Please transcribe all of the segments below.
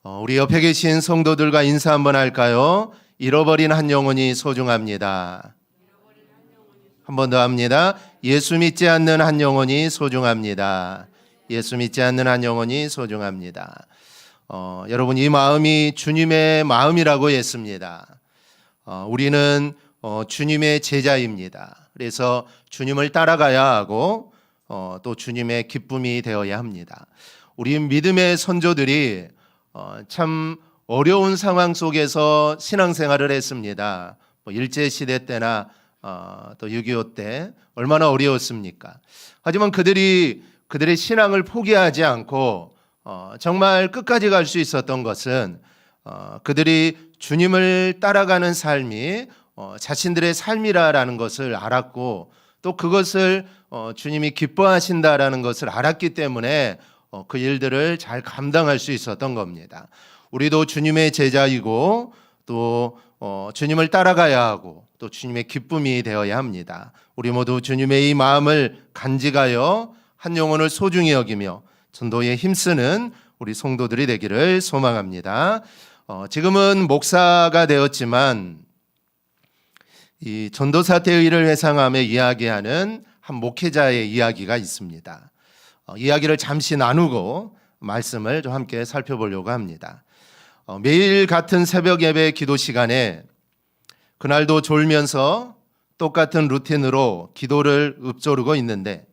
우리 옆에 계신 성도들과 인사 한번 할까요? 잃어버린 한 영혼이 소중합니다. 한 번 더 합니다. 예수 믿지 않는 한 영혼이 소중합니다. 예수 믿지 않는 한 영혼이 소중합니다. 여러분, 이 마음이 주님의 마음이라고 했습니다. 우리는 주님의 제자입니다. 그래서 주님을 따라가야 하고 또 주님의 기쁨이 되어야 합니다. 우리 믿음의 선조들이 참 어려운 상황 속에서 신앙생활을 했습니다. 일제시대 때나 또 6.25 때 얼마나 어려웠습니까? 하지만 그들의 신앙을 포기하지 않고 정말 끝까지 갈 수 있었던 것은 그들이 주님을 따라가는 삶이 자신들의 삶이라는 것을 알았고 또 그것을 주님이 기뻐하신다라는 것을 알았기 때문에 그 일들을 잘 감당할 수 있었던 겁니다. 우리도 주님의 제자이고 또 주님을 따라가야 하고 또 주님의 기쁨이 되어야 합니다. 우리 모두 주님의 이 마음을 간직하여 한 영혼을 소중히 여기며 전도에 힘쓰는 우리 성도들이 되기를 소망합니다. 지금은 목사가 되었지만 이 전도사태의를 회상하며 이야기하는 한 목회자의 이야기가 있습니다. 이야기를 잠시 나누고 말씀을 좀 함께 살펴보려고 합니다. 매일 같은 새벽 예배 기도 시간에 그날도 졸면서 똑같은 루틴으로 기도를 읊조르고 있는데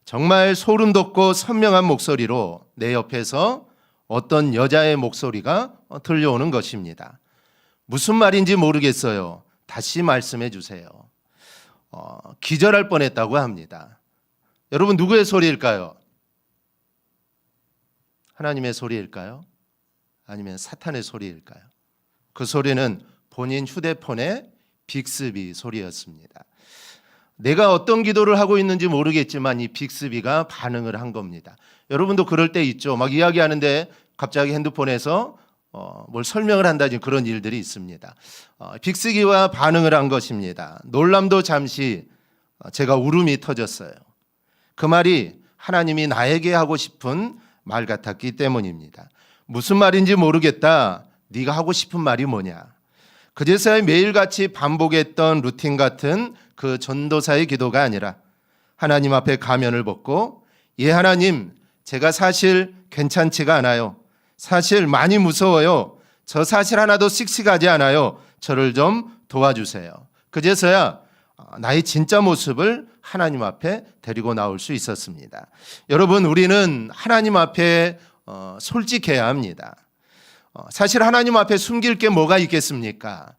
정말 소름 돋고 선명한 목소리로 내 옆에서 어떤 여자의 목소리가 들려오는 것입니다. 무슨 말인지 모르겠어요. 다시 말씀해 주세요. 기절할 뻔했다고 합니다. 여러분, 누구의 소리일까요? 하나님의 소리일까요? 아니면 사탄의 소리일까요? 그 소리는 본인 휴대폰의 빅스비 소리였습니다. 내가 어떤 기도를 하고 있는지 모르겠지만 이 빅스비가 반응을 한 겁니다. 여러분도 그럴 때 있죠. 막 이야기하는데 갑자기 핸드폰에서 뭘 설명을 한다든지 그런 일들이 있습니다. 빅스비가 반응을 한 것입니다. 놀람도 잠시 제가 울음이 터졌어요. 그 말이 하나님이 나에게 하고 싶은 말 같았기 때문입니다. 무슨 말인지 모르겠다. 네가 하고 싶은 말이 뭐냐? 그제서야 매일같이 반복했던 루틴 같은 그 전도사의 기도가 아니라 하나님 앞에 가면을 벗고 예 하나님, 제가 사실 괜찮지가 않아요. 사실 많이 무서워요. 저 사실 하나도 씩씩하지 않아요. 저를 좀 도와주세요. 그제서야 나의 진짜 모습을 하나님 앞에 데리고 나올 수 있었습니다. 여러분, 우리는 하나님 앞에 솔직해야 합니다. 사실 하나님 앞에 숨길 게 뭐가 있겠습니까?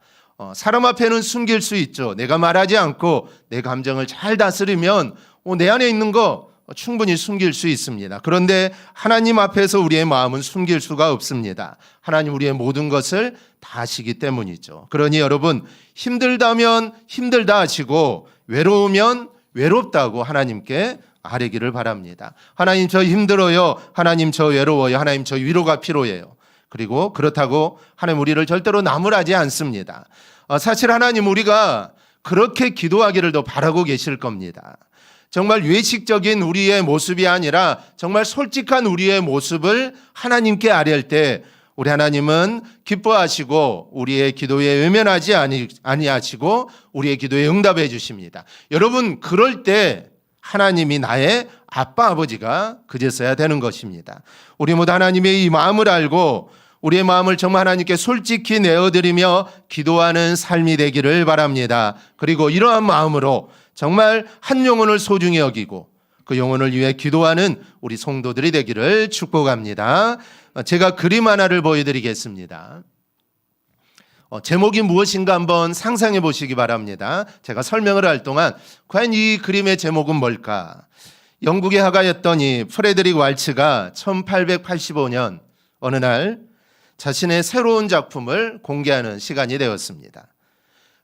사람 앞에는 숨길 수 있죠. 내가 말하지 않고 내 감정을 잘 다스리면 내 안에 있는 거 충분히 숨길 수 있습니다. 그런데 하나님 앞에서 우리의 마음은 숨길 수가 없습니다. 하나님 우리의 모든 것을 다 아시기 때문이죠. 그러니 여러분, 힘들다면 힘들다 하시고 외로우면 외롭다고 하나님께 아뢰기를 바랍니다. 하나님 저 힘들어요. 하나님 저 외로워요. 하나님 저 위로가 필요해요. 그리고 그렇다고 하나님 우리를 절대로 나무라지 않습니다. 사실 하나님 우리가 그렇게 기도하기를 더 바라고 계실 겁니다. 정말 외식적인 우리의 모습이 아니라 정말 솔직한 우리의 모습을 하나님께 아뢰할 때 우리 하나님은 기뻐하시고 우리의 기도에 외면하지 아니하시고 우리의 기도에 응답해 주십니다. 여러분, 그럴 때 하나님이 나의 아빠 아버지가 그제서야 되는 것입니다. 우리 모두 하나님의 이 마음을 알고 우리의 마음을 정말 하나님께 솔직히 내어드리며 기도하는 삶이 되기를 바랍니다. 그리고 이러한 마음으로 정말 한 영혼을 소중히 여기고 그 영혼을 위해 기도하는 우리 성도들이 되기를 축복합니다. 제가 그림 하나를 보여드리겠습니다. 제목이 무엇인가 한번 상상해 보시기 바랍니다. 제가 설명을 할 동안 과연 이 그림의 제목은 뭘까? 영국의 화가였던 이 프레드릭 왈츠가 1885년 어느 날 자신의 새로운 작품을 공개하는 시간이 되었습니다.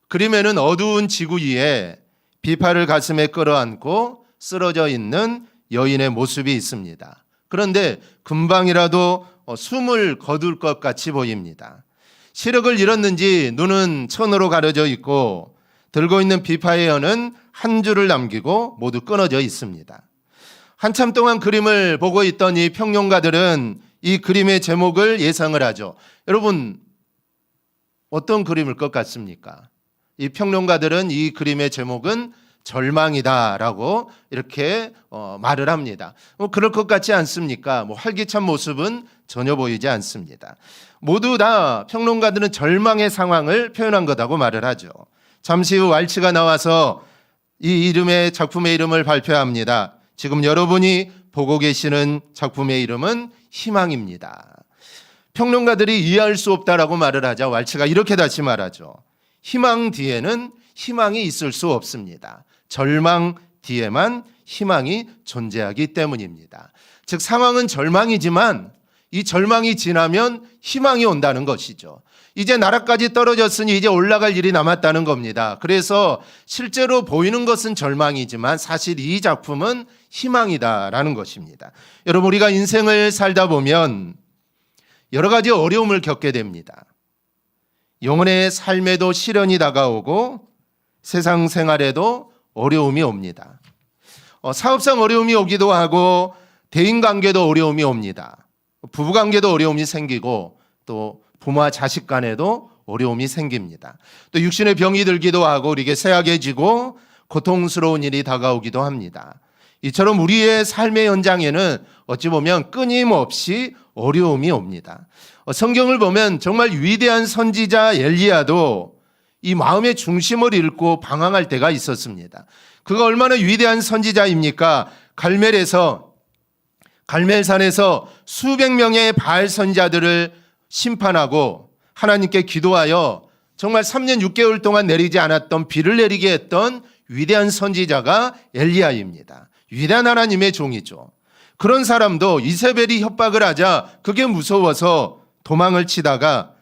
그림에는 어두운 지구 위에 비파를 가슴에 끌어안고 쓰러져 있는 여인의 모습이 있습니다. 그런데 금방이라도 숨을 거둘 것 같이 보입니다. 시력을 잃었는지 눈은 천으로 가려져 있고 들고 있는 비파의 연은 한 줄을 남기고 모두 끊어져 있습니다. 한참 동안 그림을 보고 있던 이 평론가들은 이 그림의 제목을 예상을 하죠. 여러분, 어떤 그림일 것 같습니까? 이 평론가들은 이 그림의 제목은 절망이다라고 이렇게 말을 합니다. 그럴 것 같지 않습니까? 활기찬 모습은 전혀 보이지 않습니다. 모두 다 평론가들은 절망의 상황을 표현한 거다고 말을 하죠. 잠시 후 왈츠가 나와서 이 작품의 이름을 발표합니다. 지금 여러분이 보고 계시는 작품의 이름은 희망입니다. 평론가들이 이해할 수 없다라고 말을 하자 왈츠가 이렇게 다시 말하죠. 희망 뒤에는 희망이 있을 수 없습니다. 절망 뒤에만 희망이 존재하기 때문입니다. 즉 상황은 절망이지만 이 절망이 지나면 희망이 온다는 것이죠. 이제 나라까지 떨어졌으니 이제 올라갈 일이 남았다는 겁니다. 그래서 실제로 보이는 것은 절망이지만 사실 이 작품은 희망이다라는 것입니다. 여러분, 우리가 인생을 살다 보면 여러 가지 어려움을 겪게 됩니다. 영혼의 삶에도 시련이 다가오고 세상 생활에도 어려움이 옵니다. 사업상 어려움이 오기도 하고 대인관계도 어려움이 옵니다. 부부관계도 어려움이 생기고 또 부모와 자식 간에도 어려움이 생깁니다. 또 육신의 병이 들기도 하고 우리에게 쇠약해지고 고통스러운 일이 다가오기도 합니다. 이처럼 우리의 삶의 현장에는 어찌 보면 끊임없이 어려움이 옵니다. 성경을 보면 정말 위대한 선지자 엘리야도 이 마음의 중심을 잃고 방황할 때가 있었습니다. 그가 얼마나 위대한 선지자입니까? 갈멜산에서 수백 명의 바알 선지자들을 심판하고 하나님께 기도하여 정말 3년 6개월 동안 내리지 않았던 비를 내리게 했던 위대한 선지자가 엘리야입니다. 위대한 하나님의 종이죠. 그런 사람도 이세벨이 협박을 하자 그게 무서워서 도망을 치다가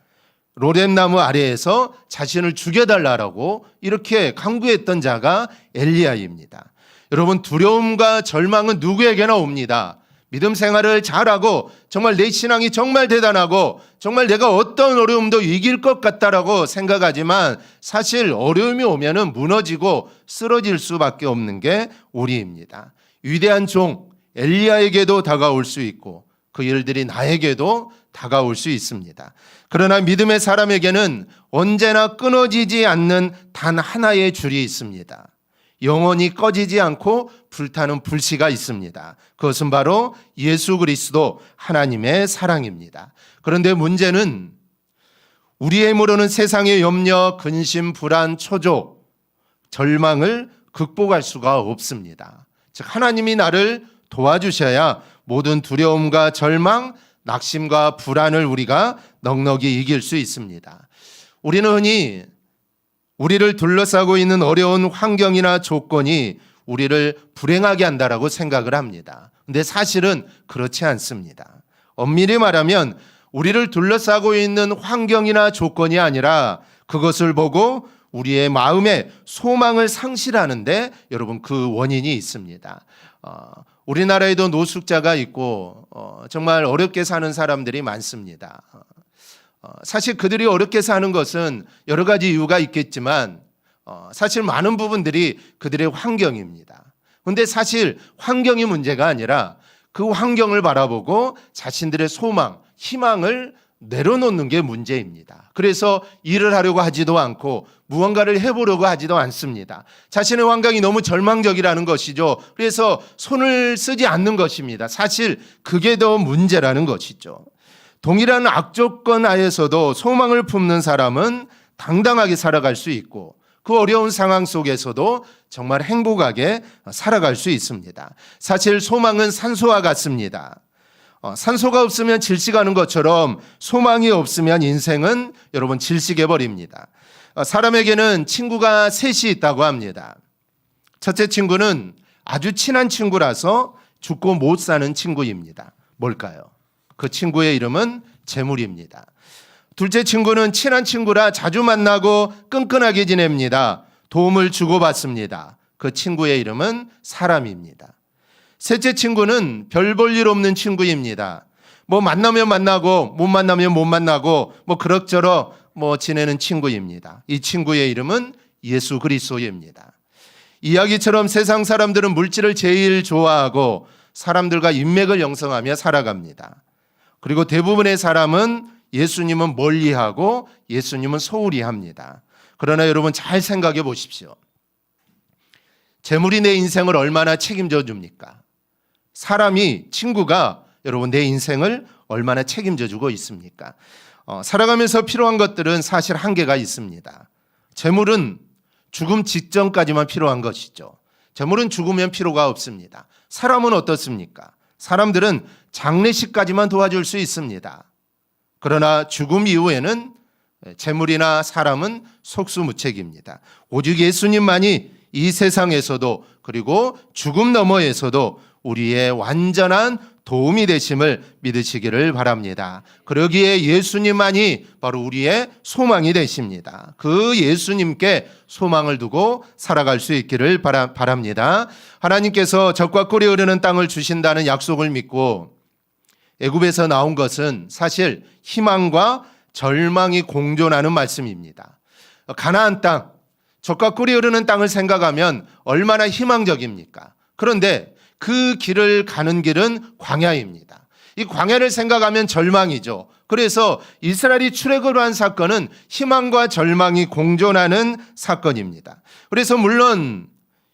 로뎀나무 아래에서 자신을 죽여달라고 이렇게 강구했던 자가 엘리야입니다. 여러분, 두려움과 절망은 누구에게나 옵니다. 믿음 생활을 잘하고 정말 내 신앙이 정말 대단하고 정말 내가 어떤 어려움도 이길 것 같다라고 생각하지만 사실 어려움이 오면은 무너지고 쓰러질 수밖에 없는 게 우리입니다. 위대한 종 엘리야에게도 다가올 수 있고 그 일들이 나에게도 다가올 수 있습니다. 그러나 믿음의 사람에게는 언제나 끊어지지 않는 단 하나의 줄이 있습니다. 영원히 꺼지지 않고 불타는 불씨가 있습니다. 그것은 바로 예수 그리스도 하나님의 사랑입니다. 그런데 문제는 우리의 힘으로는 세상의 염려, 근심, 불안, 초조, 절망을 극복할 수가 없습니다. 즉 하나님이 나를 도와주셔야 모든 두려움과 절망, 낙심과 불안을 우리가 넉넉히 이길 수 있습니다. 우리는 흔히 우리를 둘러싸고 있는 어려운 환경이나 조건이 우리를 불행하게 한다라고 생각을 합니다. 근데 사실은 그렇지 않습니다. 엄밀히 말하면 우리를 둘러싸고 있는 환경이나 조건이 아니라 그것을 보고 우리의 마음에 소망을 상실하는데 여러분 그 원인이 있습니다. 우리나라에도 노숙자가 있고 정말 어렵게 사는 사람들이 많습니다. 사실 그들이 어렵게 사는 것은 여러 가지 이유가 있겠지만 사실 많은 부분들이 그들의 환경입니다. 그런데 사실 환경이 문제가 아니라 그 환경을 바라보고 자신들의 소망, 희망을 내려놓는 게 문제입니다. 그래서 일을 하려고 하지도 않고 무언가를 해보려고 하지도 않습니다. 자신의 환경이 너무 절망적이라는 것이죠. 그래서 손을 쓰지 않는 것입니다. 사실 그게 더 문제라는 것이죠. 동일한 악조건 하에서도 소망을 품는 사람은 당당하게 살아갈 수 있고 그 어려운 상황 속에서도 정말 행복하게 살아갈 수 있습니다. 사실 소망은 산소와 같습니다. 산소가 없으면 질식하는 것처럼 소망이 없으면 인생은 여러분 질식해 버립니다. 사람에게는 친구가 셋이 있다고 합니다. 첫째 친구는 아주 친한 친구라서 죽고 못 사는 친구입니다. 뭘까요? 그 친구의 이름은 재물입니다. 둘째 친구는 친한 친구라 자주 만나고 끈끈하게 지냅니다. 도움을 주고받습니다. 그 친구의 이름은 사람입니다. 셋째 친구는 별 볼 일 없는 친구입니다. 만나면 만나고 못 만나면 못 만나고 그럭저럭 지내는 친구입니다. 이 친구의 이름은 예수 그리스도입니다. 이야기처럼 세상 사람들은 물질을 제일 좋아하고 사람들과 인맥을 형성하며 살아갑니다. 그리고 대부분의 사람은 예수님은 멀리하고 예수님은 소홀히 합니다. 그러나 여러분 잘 생각해 보십시오. 재물이 내 인생을 얼마나 책임져 줍니까? 친구가 여러분 내 인생을 얼마나 책임져 주고 있습니까? 살아가면서 필요한 것들은 사실 한계가 있습니다. 재물은 죽음 직전까지만 필요한 것이죠. 재물은 죽으면 필요가 없습니다. 사람은 어떻습니까? 사람들은 장례식까지만 도와줄 수 있습니다. 그러나 죽음 이후에는 재물이나 사람은 속수무책입니다. 오직 예수님만이 이 세상에서도 그리고 죽음 너머에서도 우리의 완전한 도움이 되심을 믿으시기를 바랍니다. 그러기에 예수님만이 바로 우리의 소망이 되십니다. 그 예수님께 소망을 두고 살아갈 수 있기를 바랍니다. 하나님께서 젖과 꿀이 흐르는 땅을 주신다는 약속을 믿고 애굽에서 나온 것은 사실 희망과 절망이 공존하는 말씀입니다. 가나안 땅, 젖과 꿀이 흐르는 땅을 생각하면 얼마나 희망적입니까? 그런데 그 길을 가는 길은 광야입니다. 이 광야를 생각하면 절망이죠. 그래서 이스라엘이 출애굽을 한 사건은 희망과 절망이 공존하는 사건입니다. 그래서 물론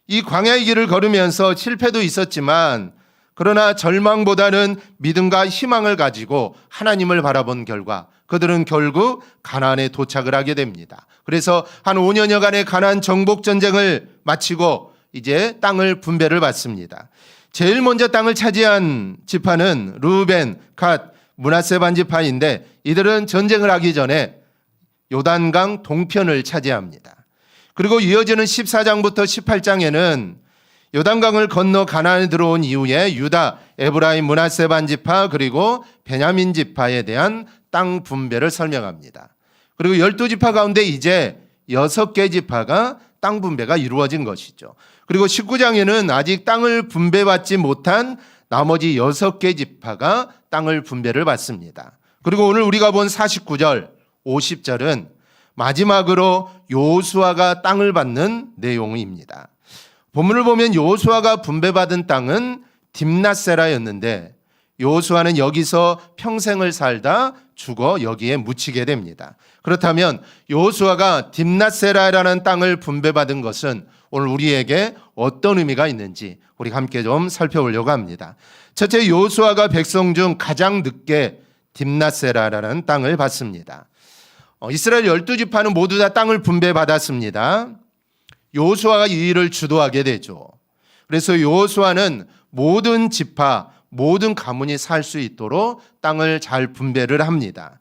이 광야의 길을 걸으면서 실패도 있었지만 그러나 절망보다는 믿음과 희망을 가지고 하나님을 바라본 결과 그들은 결국 가나안에 도착을 하게 됩니다. 그래서 한 5년여간의 가나안 정복 전쟁을 마치고 이제 땅을 분배를 받습니다. 제일 먼저 땅을 차지한 지파는 르우벤, 갓, 므낫세 반지파인데 이들은 전쟁을 하기 전에 요단강 동편을 차지합니다. 그리고 이어지는 14장부터 18장에는 요단강을 건너 가나안에 들어온 이후에 유다, 에브라임, 므낫세 반지파 그리고 베냐민 지파에 대한 땅 분배를 설명합니다. 그리고 12지파 가운데 이제 6개 지파가 땅 분배가 이루어진 것이죠. 그리고 19장에는 아직 땅을 분배받지 못한 나머지 6개 지파가 땅을 분배를 받습니다. 그리고 오늘 우리가 본 49절, 50절은 마지막으로 여호수아가 땅을 받는 내용입니다. 본문을 보면 여호수아가 분배받은 땅은 딥낫세라였는데 여호수아는 여기서 평생을 살다 죽어 여기에 묻히게 됩니다. 그렇다면 여호수아가 딥낫세라라는 땅을 분배받은 것은 오늘 우리에게 어떤 의미가 있는지 우리 함께 좀 살펴보려고 합니다. 첫째, 여호수아가 백성 중 가장 늦게 딥낫세라라는 땅을 받습니다. 이스라엘 12지파는 모두 다 땅을 분배받았습니다. 여호수아가 이 일을 주도하게 되죠. 그래서 여호수아는 모든 지파, 모든 가문이 살 수 있도록 땅을 잘 분배를 합니다.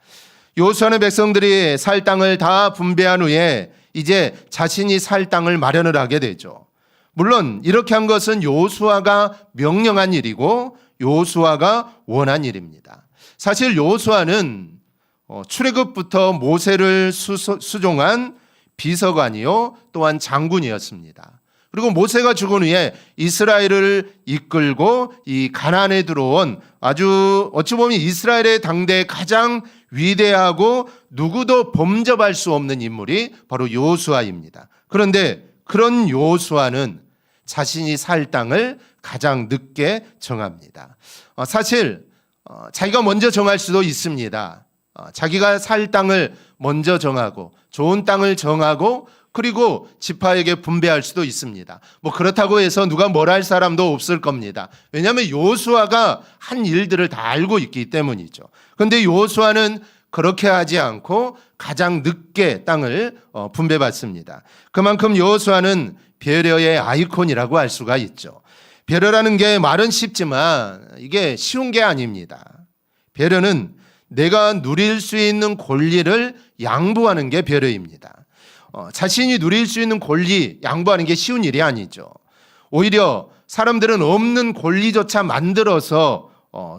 여호수아는 백성들이 살 땅을 다 분배한 후에 이제 자신이 살 땅을 마련을 하게 되죠. 물론 이렇게 한 것은 여호수아가 명령한 일이고 여호수아가 원한 일입니다. 사실 여호수아는 출애굽부터 모세를 수종한 비서관이요 또한 장군이었습니다. 그리고 모세가 죽은 후에 이스라엘을 이끌고 이 가나안에 들어온 아주 어찌 보면 이스라엘의 당대 가장 위대하고 누구도 범접할 수 없는 인물이 바로 여호수아입니다. 그런데 그런 여호수아는 자신이 살 땅을 가장 늦게 정합니다. 사실 자기가 먼저 정할 수도 있습니다. 자기가 살 땅을 먼저 정하고 좋은 땅을 정하고 그리고 지파에게 분배할 수도 있습니다. 그렇다고 해서 누가 뭘 할 사람도 없을 겁니다. 왜냐하면 여호수아가 한 일들을 다 알고 있기 때문이죠. 그런데 여호수아는 그렇게 하지 않고 가장 늦게 땅을 분배받습니다. 그만큼 여호수아는 배려의 아이콘이라고 할 수가 있죠. 배려라는 게 말은 쉽지만 이게 쉬운 게 아닙니다. 배려는 내가 누릴 수 있는 권리를 양보하는 게 배려입니다. 자신이 누릴 수 있는 권리 양보하는 게 쉬운 일이 아니죠. 오히려 사람들은 없는 권리조차 만들어서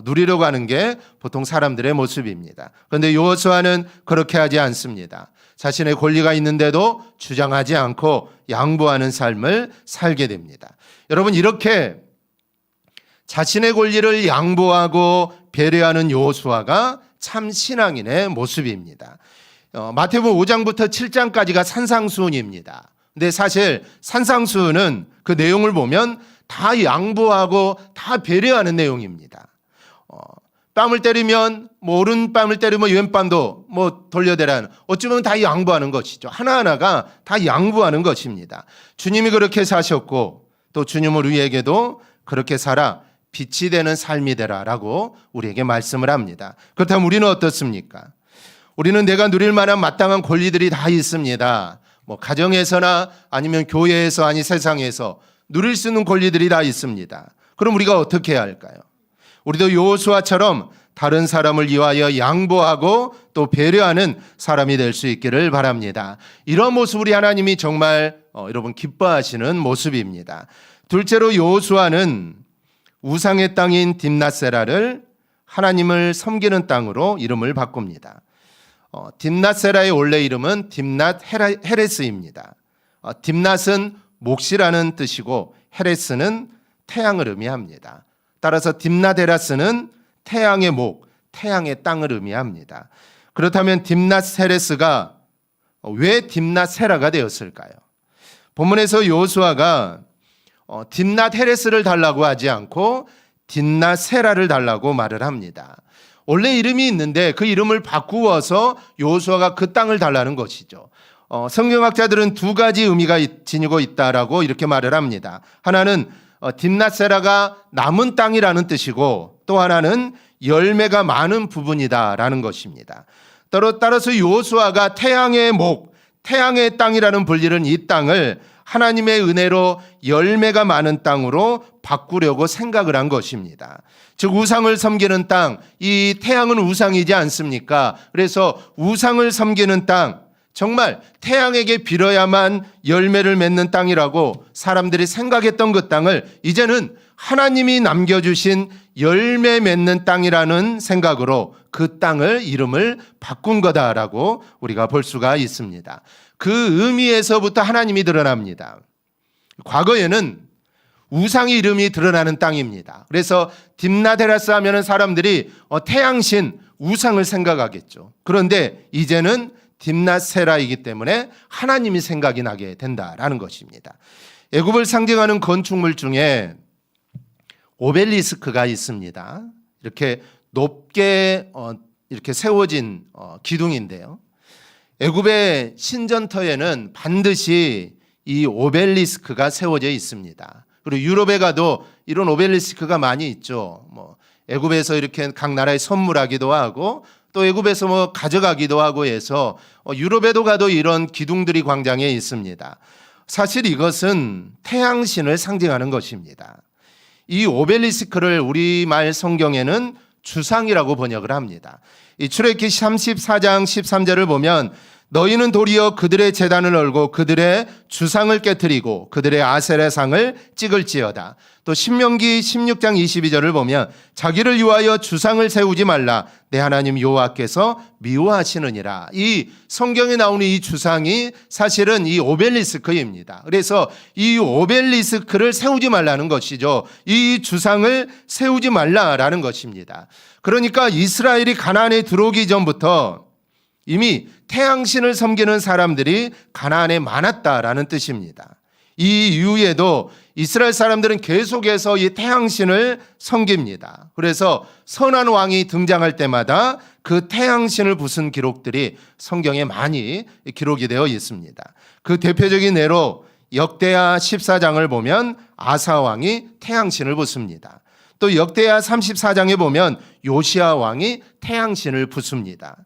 누리려고 하는 게 보통 사람들의 모습입니다. 그런데 여호수아는 그렇게 하지 않습니다. 자신의 권리가 있는데도 주장하지 않고 양보하는 삶을 살게 됩니다. 여러분, 이렇게 자신의 권리를 양보하고 배려하는 여호수아가 참 신앙인의 모습입니다. 마태복음 5장부터 7장까지가 산상수훈입니다. 근데 사실 산상수훈은 그 내용을 보면 다 양보하고 다 배려하는 내용입니다. 뺨을 때리면 뭐 오른뺨을 때리면 왼뺨도 뭐 돌려대라는, 어쩌면 다 양보하는 것이죠. 하나하나가 다 양보하는 것입니다. 주님이 그렇게 사셨고 또 주님은 우리에게도 그렇게 살아 빛이 되는 삶이 되라라고 우리에게 말씀을 합니다. 그렇다면 우리는 어떻습니까? 우리는 내가 누릴 만한 마땅한 권리들이 다 있습니다. 뭐 가정에서나 아니면 교회에서 아니 세상에서 누릴 수 있는 권리들이 다 있습니다. 그럼 우리가 어떻게 해야 할까요? 우리도 여호수아처럼 다른 사람을 위하여 양보하고 또 배려하는 사람이 될 수 있기를 바랍니다. 이런 모습이 하나님이 정말 여러분 기뻐하시는 모습입니다. 둘째로 여호수아는 우상의 땅인 딥낫세라를 하나님을 섬기는 땅으로 이름을 바꿉니다. 딥낫세라의 원래 이름은 딥낫 헤레스입니다. 딥낫은 몫이라는 뜻이고 헤레스는 태양을 의미합니다. 따라서 딥낫 헤레스는 태양의 목, 태양의 땅을 의미합니다. 그렇다면 딥낫 헤레스가 왜 딥낫 세라가 되었을까요? 본문에서 여호수아가 딥낫 헤레스를 달라고 하지 않고 딥낫 세라를 달라고 말을 합니다. 원래 이름이 있는데 그 이름을 바꾸어서 여호수아가 그 땅을 달라는 것이죠. 성경학자들은 두 가지 의미가 지니고 있다라고 이렇게 말을 합니다. 하나는 딥낫세라가 남은 땅이라는 뜻이고 또 하나는 열매가 많은 부분이다라는 것입니다. 따라서 여호수아가 태양의 목, 태양의 땅이라는 불리는 이 땅을 하나님의 은혜로 열매가 많은 땅으로 바꾸려고 생각을 한 것입니다. 즉 우상을 섬기는 땅, 이 태양은 우상이지 않습니까? 그래서 우상을 섬기는 땅, 정말 태양에게 빌어야만 열매를 맺는 땅이라고 사람들이 생각했던 그 땅을 이제는 하나님이 남겨주신 열매 맺는 땅이라는 생각으로 그 땅을 이름을 바꾼 거다라고 우리가 볼 수가 있습니다. 그 의미에서부터 하나님이 드러납니다. 과거에는 우상의 이름이 드러나는 땅입니다. 그래서 딥낫헤레스 하면은 사람들이 태양신 우상을 생각하겠죠. 그런데 이제는 딥낫세라이기 때문에 하나님이 생각이 나게 된다라는 것입니다. 애굽을 상징하는 건축물 중에 오벨리스크가 있습니다. 이렇게 높게 이렇게 세워진 기둥인데요. 애굽의 신전터에는 반드시 이 오벨리스크가 세워져 있습니다. 그리고 유럽에 가도 이런 오벨리스크가 많이 있죠. 뭐 애굽에서 이렇게 각 나라에 선물하기도 하고 또 애굽에서 뭐 가져가기도 하고 해서 유럽에도 가도 이런 기둥들이 광장에 있습니다. 사실 이것은 태양신을 상징하는 것입니다. 이 오벨리스크를 우리말 성경에는 주상이라고 번역을 합니다. 이 출애굽기 34장 13절을 보면 너희는 도리어 그들의 제단을 얼고 그들의 주상을 깨뜨리고 그들의 아세라상을 찍을지어다. 또 신명기 16장 22절을 보면 자기를 위하여 주상을 세우지 말라. 내 하나님 여호와께서 미워하시느니라. 이 성경에 나오는 이 주상이 사실은 이 오벨리스크입니다. 그래서 이 오벨리스크를 세우지 말라는 것이죠. 이 주상을 세우지 말라라는 것입니다. 그러니까 이스라엘이 가나안에 들어오기 전부터 이미 태양신을 섬기는 사람들이 가나안에 많았다라는 뜻입니다. 이 이후에도 이스라엘 사람들은 계속해서 이 태양신을 섬깁니다. 그래서 선한 왕이 등장할 때마다 그 태양신을 부순 기록들이 성경에 많이 기록이 되어 있습니다. 그 대표적인 예로 역대하 14장을 보면 아사 왕이 태양신을 부숩니다. 또 역대하 34장에 보면 요시야 왕이 태양신을 부숩니다.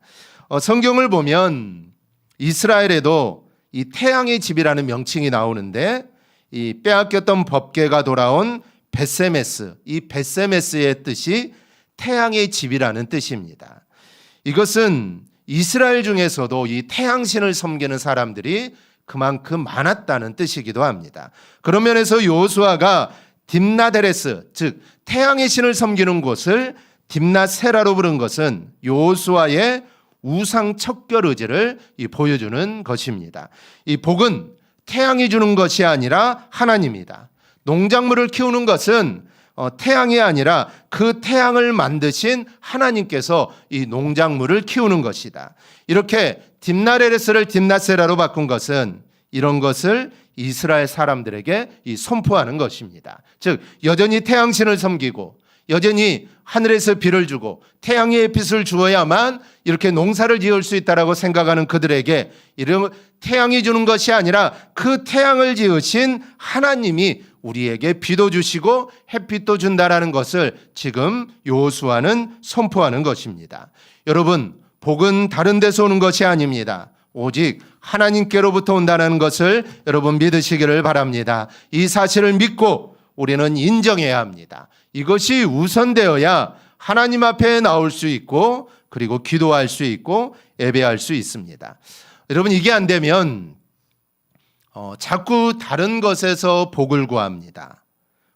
성경을 보면 이스라엘에도 이 태양의 집이라는 명칭이 나오는데 이 빼앗겼던 법궤가 돌아온 벳세메스, 이 벳세메스의 뜻이 태양의 집이라는 뜻입니다. 이것은 이스라엘 중에서도 이 태양신을 섬기는 사람들이 그만큼 많았다는 뜻이기도 합니다. 그런 면에서 여호수아가 딥낫헤레스, 즉 태양의 신을 섬기는 곳을 딥낫세라로 부른 것은 여호수아의 우상 척결 의지를 보여주는 것입니다. 이 복은 태양이 주는 것이 아니라 하나님이다. 농작물을 키우는 것은 태양이 아니라 그 태양을 만드신 하나님께서 이 농작물을 키우는 것이다. 이렇게 딥낫헤레스를 딥낫세라로 바꾼 것은 이런 것을 이스라엘 사람들에게 선포하는 것입니다. 즉 여전히 태양신을 섬기고 여전히 하늘에서 비를 주고 태양의 햇빛을 주어야만 이렇게 농사를 지을 수 있다라고 생각하는 그들에게 이런 태양이 주는 것이 아니라 그 태양을 지으신 하나님이 우리에게 비도 주시고 햇빛도 준다라는 것을 지금 여호수아는 선포하는 것입니다. 여러분, 복은 다른 데서 오는 것이 아닙니다. 오직 하나님께로부터 온다는 것을 여러분 믿으시기를 바랍니다. 이 사실을 믿고 우리는 인정해야 합니다. 이것이 우선되어야 하나님 앞에 나올 수 있고 그리고 기도할 수 있고 예배할 수 있습니다. 여러분, 이게 안 되면 자꾸 다른 것에서 복을 구합니다.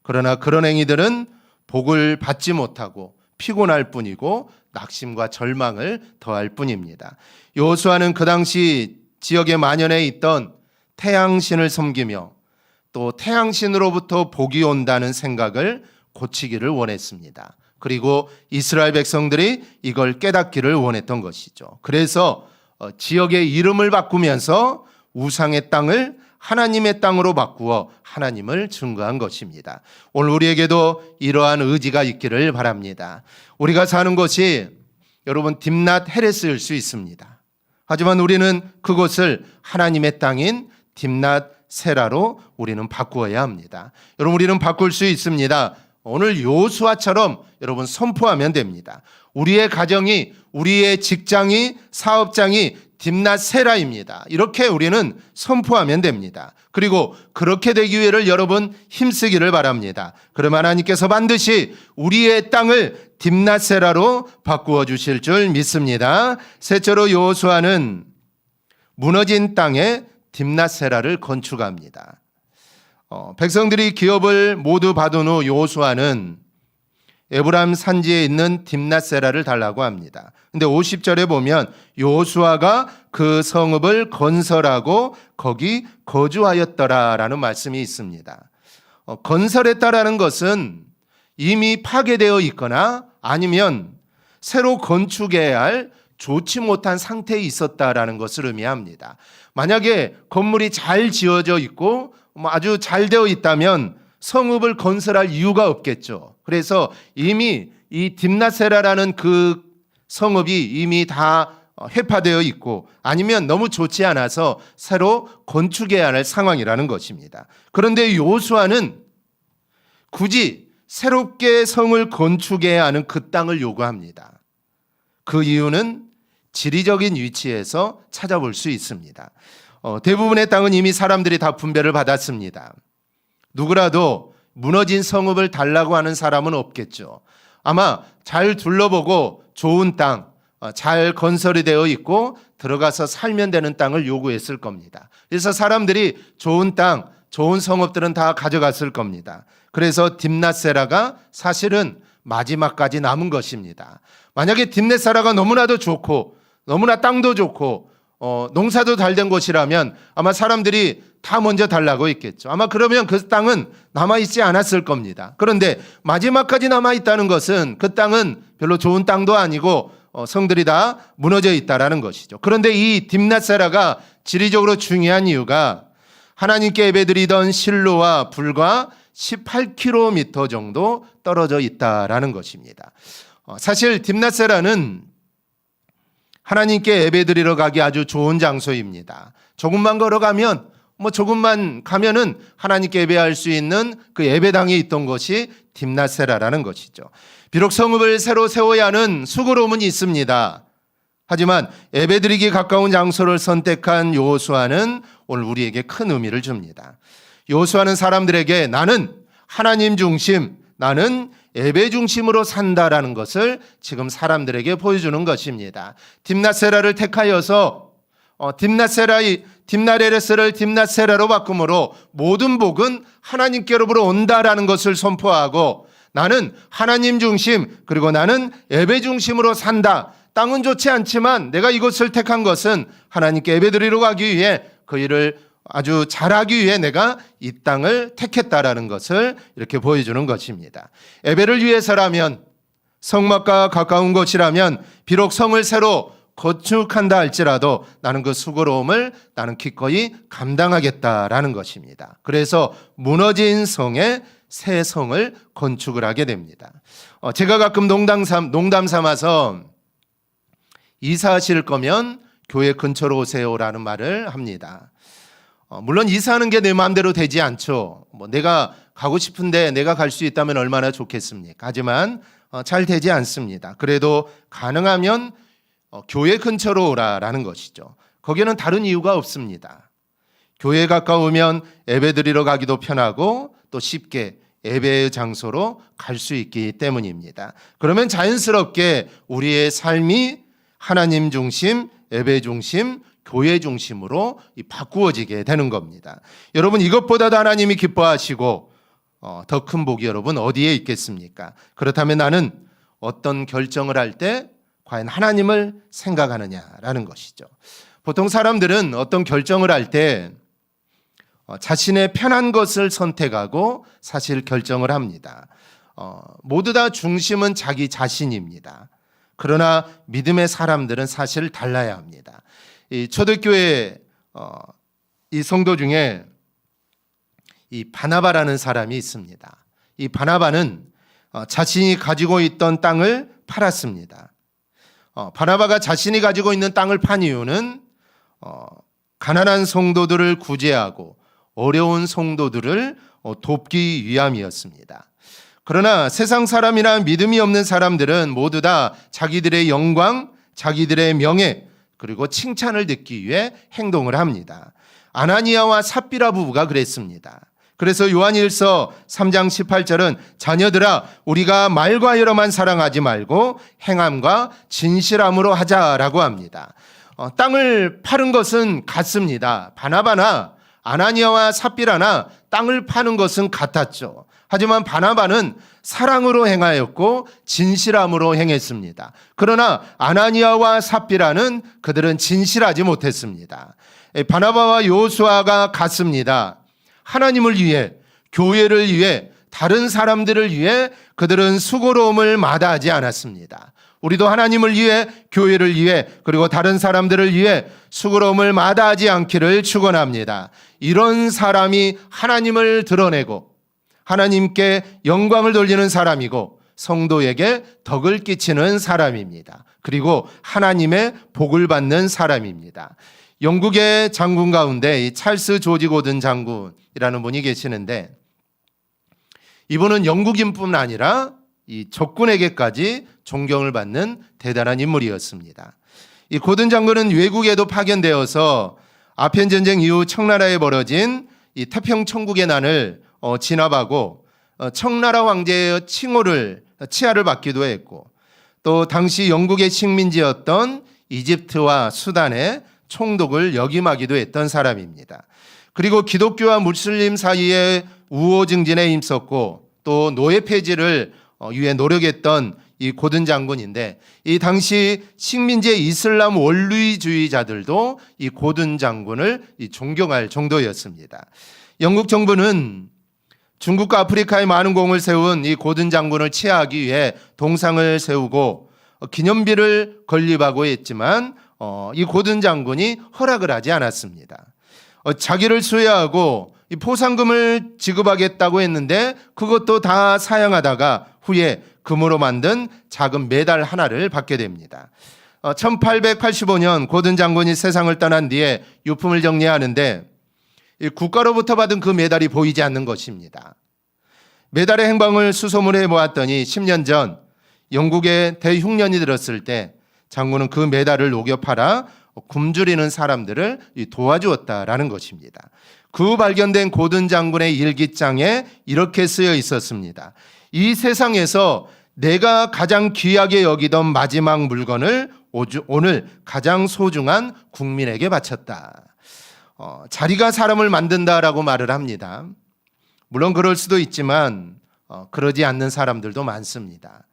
그러나 그런 행위들은 복을 받지 못하고 피곤할 뿐이고 낙심과 절망을 더할 뿐입니다. 여호수아는 그 당시 지역에 만연해 있던 태양신을 섬기며 또 태양신으로부터 복이 온다는 생각을 고치기를 원했습니다. 그리고 이스라엘 백성들이 이걸 깨닫기를 원했던 것이죠. 그래서 지역의 이름을 바꾸면서 우상의 땅을 하나님의 땅으로 바꾸어 하나님을 증거한 것입니다. 오늘 우리에게도 이러한 의지가 있기를 바랍니다. 우리가 사는 것이 여러분 딥낫 헤레스일 수 있습니다. 하지만 우리는 그것을 하나님의 땅인 딥낫 세라로 우리는 바꾸어야 합니다. 여러분, 우리는 바꿀 수 있습니다. 오늘 여호수아처럼 여러분 선포하면 됩니다. 우리의 가정이, 우리의 직장이, 사업장이 딥낫 세라입니다. 이렇게 우리는 선포하면 됩니다. 그리고 그렇게 되기 위해를 여러분 힘쓰기를 바랍니다. 그러면 하나님께서 반드시 우리의 땅을 딥낫 세라로 바꾸어 주실 줄 믿습니다. 셋째로 여호수아는 무너진 땅에 딥낫 세라를 건축합니다. 백성들이 기업을 모두 받은 후 여호수아는 에브라임 산지에 있는 딥낫 세라를 달라고 합니다. 근데 50절에 보면 여호수아가 그 성읍을 건설하고 거기 거주하였더라라는 말씀이 있습니다. 건설했다라는 것은 이미 파괴되어 있거나 아니면 새로 건축해야 할 좋지 못한 상태에 있었다라는 것을 의미합니다. 만약에 건물이 잘 지어져 있고 아주 잘 되어 있다면 성읍을 건설할 이유가 없겠죠. 그래서 이미 이 딥낫세라라는 그 성읍이 이미 다 회파되어 있고 아니면 너무 좋지 않아서 새로 건축해야 할 상황이라는 것입니다. 그런데 여호수아는 굳이 새롭게 성을 건축해야 하는 그 땅을 요구합니다. 그 이유는 지리적인 위치에서 찾아볼 수 있습니다. 대부분의 땅은 이미 사람들이 다 분배를 받았습니다. 누구라도 무너진 성읍을 달라고 하는 사람은 없겠죠. 아마 잘 둘러보고 좋은 땅, 잘 건설이 되어 있고 들어가서 살면 되는 땅을 요구했을 겁니다. 그래서 사람들이 좋은 땅, 좋은 성읍들은 다 가져갔을 겁니다. 그래서 딥낫세라가 사실은 마지막까지 남은 것입니다. 만약에 딥낫세라가 너무나도 좋고 너무나 땅도 좋고 농사도 잘 된 곳이라면 아마 사람들이 다 먼저 달라고 했겠죠. 아마 그러면 그 땅은 남아있지 않았을 겁니다. 그런데 마지막까지 남아있다는 것은 그 땅은 별로 좋은 땅도 아니고 성들이 다 무너져 있다라는 것이죠. 그런데 이 딥낫세라가 지리적으로 중요한 이유가 하나님께 예배드리던 실로와 불과 18km 정도 떨어져 있다라는 것입니다. 사실 딥낫세라는 하나님께 예배드리러 가기 아주 좋은 장소입니다. 조금만 걸어가면 조금만 가면은 하나님께 예배할 수 있는 그 예배당에 있던 것이 딥낫세라라는 것이죠. 비록 성읍을 새로 세워야 하는 수고로움은 있습니다. 하지만 예배드리기 가까운 장소를 선택한 여호수아는 오늘 우리에게 큰 의미를 줍니다. 여호수아는 사람들에게 나는 하나님 중심, 나는 예배 중심으로 산다라는 것을 지금 사람들에게 보여주는 것입니다. 딥낫세라를 택하여서 딥낫헤레스를 딥낫세라로 바꿈으로 모든 복은 하나님께로부터 온다라는 것을 선포하고 나는 하나님 중심 그리고 나는 예배 중심으로 산다. 땅은 좋지 않지만 내가 이것을 택한 것은 하나님께 예배드리러 가기 위해 그 일을 아주 잘하기 위해 내가 이 땅을 택했다라는 것을 이렇게 보여주는 것입니다. 예배를 위해서라면 성막과 가까운 곳이라면 비록 성을 새로 건축한다 할지라도 나는 그 수고로움을 나는 기꺼이 감당하겠다라는 것입니다. 그래서 무너진 성에 새 성을 건축을 하게 됩니다. 제가 가끔 농담 삼아서 이사하실 거면 교회 근처로 오세요라는 말을 합니다. 물론 이사하는 게 내 마음대로 되지 않죠. 내가 가고 싶은데 내가 갈 수 있다면 얼마나 좋겠습니까? 하지만 잘 되지 않습니다. 그래도 가능하면 교회 근처로 오라라는 것이죠. 거기는 다른 이유가 없습니다. 교회에 가까우면 예배드리러 가기도 편하고 또 쉽게 예배의 장소로 갈 수 있기 때문입니다. 그러면 자연스럽게 우리의 삶이 하나님 중심, 예배 중심, 교회 중심으로 바꾸어지게 되는 겁니다. 여러분, 이것보다도 하나님이 기뻐하시고 더 큰 복이 여러분 어디에 있겠습니까? 그렇다면 나는 어떤 결정을 할 때 과연 하나님을 생각하느냐라는 것이죠. 보통 사람들은 어떤 결정을 할 때 자신의 편한 것을 선택하고 사실 결정을 합니다. 모두 다 중심은 자기 자신입니다. 그러나 믿음의 사람들은 사실 달라야 합니다. 이 초대교회 이 성도 중에 이 바나바라는 사람이 있습니다. 이 바나바는 자신이 가지고 있던 땅을 팔았습니다. 바나바가 자신이 가지고 있는 땅을 판 이유는 가난한 성도들을 구제하고 어려운 성도들을 돕기 위함이었습니다. 그러나 세상 사람이나 믿음이 없는 사람들은 모두 다 자기들의 영광, 자기들의 명예, 그리고 칭찬을 듣기 위해 행동을 합니다. 아나니아와 삽비라 부부가 그랬습니다. 그래서 요한일서 3장 18절은 자녀들아 우리가 말과 여러만 사랑하지 말고 행함과 진실함으로 하자라고 합니다. 땅을 파는 것은 같습니다. 바나바나 아나니아와 삽비라나 땅을 파는 것은 같았죠. 하지만 바나바는 사랑으로 행하였고 진실함으로 행했습니다. 그러나 아나니아와 삽비라는 그들은 진실하지 못했습니다. 바나바와 요수아가 같습니다. 하나님을 위해, 교회를 위해, 다른 사람들을 위해 그들은 수고로움을 마다하지 않았습니다. 우리도 하나님을 위해, 교회를 위해, 그리고 다른 사람들을 위해 수고로움을 마다하지 않기를 축원합니다. 이런 사람이 하나님을 드러내고 하나님께 영광을 돌리는 사람이고 성도에게 덕을 끼치는 사람입니다. 그리고 하나님의 복을 받는 사람입니다. 영국의 장군 가운데 이 찰스 조지 고든 장군이라는 분이 계시는데 이분은 영국인뿐 아니라 이 적군에게까지 존경을 받는 대단한 인물이었습니다. 이 고든 장군은 외국에도 파견되어서 아편 전쟁 이후 청나라에 벌어진 이 태평 천국의 난을 진압하고 청나라 황제의 치하를 받기도 했고 또 당시 영국의 식민지였던 이집트와 수단의 총독을 역임하기도 했던 사람입니다. 그리고 기독교와 무슬림 사이에 우호 증진에 힘썼고 또 노예 폐지를 위해 노력했던 이 고든 장군인데 이 당시 식민지의 이슬람 원리주의자들도 이 고든 장군을 존경할 정도였습니다. 영국 정부는 중국과 아프리카에 많은 공을 세운 이 고든 장군을 치하하기 위해 동상을 세우고 기념비를 건립하고 했지만 이 고든 장군이 허락을 하지 않았습니다. 자기를 수혜하고 이 포상금을 지급하겠다고 했는데 그것도 다 사양하다가 후에 금으로 만든 작은 메달 하나를 받게 됩니다. 1885년 고든 장군이 세상을 떠난 뒤에 유품을 정리하는데 국가로부터 받은 그 메달이 보이지 않는 것입니다. 메달의 행방을 수소문해 보았더니 10년 전 영국에 대흉년이 들었을 때 장군은 그 메달을 녹여 팔아 굶주리는 사람들을 도와주었다라는 것입니다. 그 발견된 고든 장군의 일기장에 이렇게 쓰여 있었습니다. 이 세상에서 내가 가장 귀하게 여기던 마지막 물건을 오늘 가장 소중한 국민에게 바쳤다. 자리가 사람을 만든다라고 말을 합니다. 물론 그럴 수도 있지만 그러지 않는 사람들도 많습니다.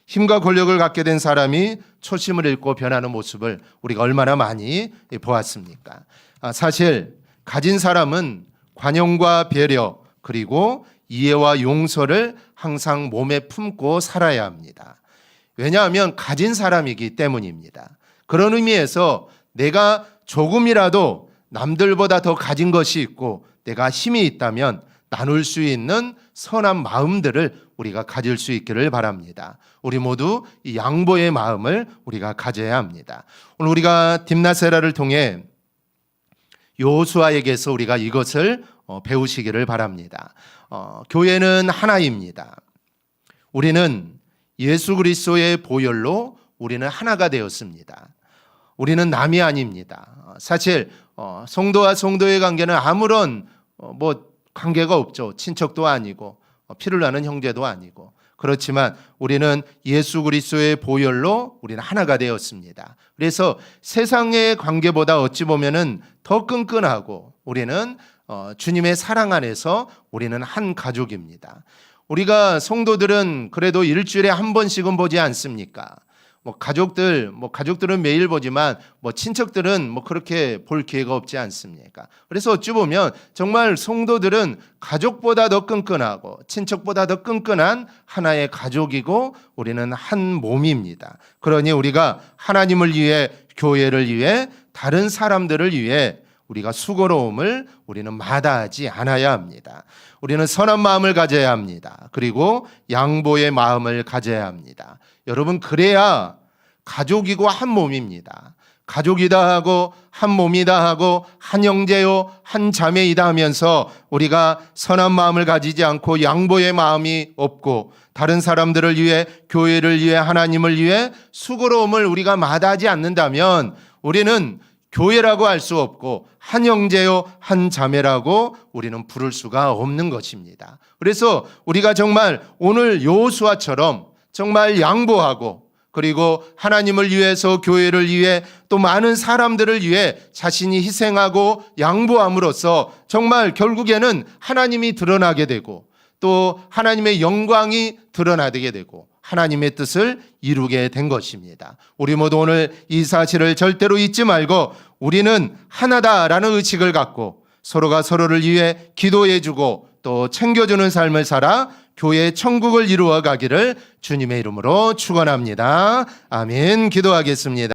힘과 권력을 갖게 된 사람이 초심을 잃고 변하는 모습을 우리가 얼마나 많이 보았습니까? 사실 가진 사람은 관용과 배려 그리고 이해와 용서를 항상 몸에 품고 살아야 합니다. 왜냐하면 가진 사람이기 때문입니다. 그런 의미에서 내가 조금이라도 남들보다 더 가진 것이 있고 내가 힘이 있다면 나눌 수 있는 선한 마음들을 우리가 가질 수 있기를 바랍니다. 우리 모두 이 양보의 마음을 우리가 가져야 합니다. 오늘 우리가 딥나세라를 통해 여호수아에게서 우리가 이것을 배우시기를 바랍니다. 교회는 하나입니다. 우리는 예수 그리스도의 보혈로 우리는 하나가 되었습니다. 우리는 남이 아닙니다. 사실 성도와 성도의 관계는 아무런 관계가 없죠. 친척도 아니고 피를 나는 형제도 아니고. 그렇지만 우리는 예수 그리스도의 보혈로 우리는 하나가 되었습니다. 그래서 세상의 관계보다 어찌 보면은 더 끈끈하고 우리는 주님의 사랑 안에서 우리는 한 가족입니다. 우리가 성도들은 그래도 일주일에 한 번씩은 보지 않습니까? 가족들은 매일 보지만 친척들은 그렇게 볼 기회가 없지 않습니까? 그래서 어찌 보면 정말 성도들은 가족보다 더 끈끈하고 친척보다 더 끈끈한 하나의 가족이고 우리는 한 몸입니다. 그러니 우리가 하나님을 위해, 교회를 위해, 다른 사람들을 위해 우리가 수고로움을 우리는 마다하지 않아야 합니다. 우리는 선한 마음을 가져야 합니다. 그리고 양보의 마음을 가져야 합니다. 여러분, 그래야 가족이고 한 몸입니다. 가족이다 하고 한 몸이다 하고 한 형제요 한 자매이다 하면서 우리가 선한 마음을 가지지 않고 양보의 마음이 없고 다른 사람들을 위해, 교회를 위해, 하나님을 위해 수고로움을 우리가 마다하지 않는다면 우리는 교회라고 할 수 없고 한 형제요 한 자매라고 우리는 부를 수가 없는 것입니다. 그래서 우리가 정말 오늘 여호수아처럼 정말 양보하고 그리고 하나님을 위해서, 교회를 위해, 또 많은 사람들을 위해 자신이 희생하고 양보함으로써 정말 결국에는 하나님이 드러나게 되고 또 하나님의 영광이 드러나게 되고 하나님의 뜻을 이루게 된 것입니다. 우리 모두 오늘 이 사실을 절대로 잊지 말고 우리는 하나다라는 의식을 갖고 서로가 서로를 위해 기도해주고 또 챙겨주는 삶을 살아 교회의 천국을 이루어 가기를 주님의 이름으로 축원합니다. 아멘. 기도하겠습니다.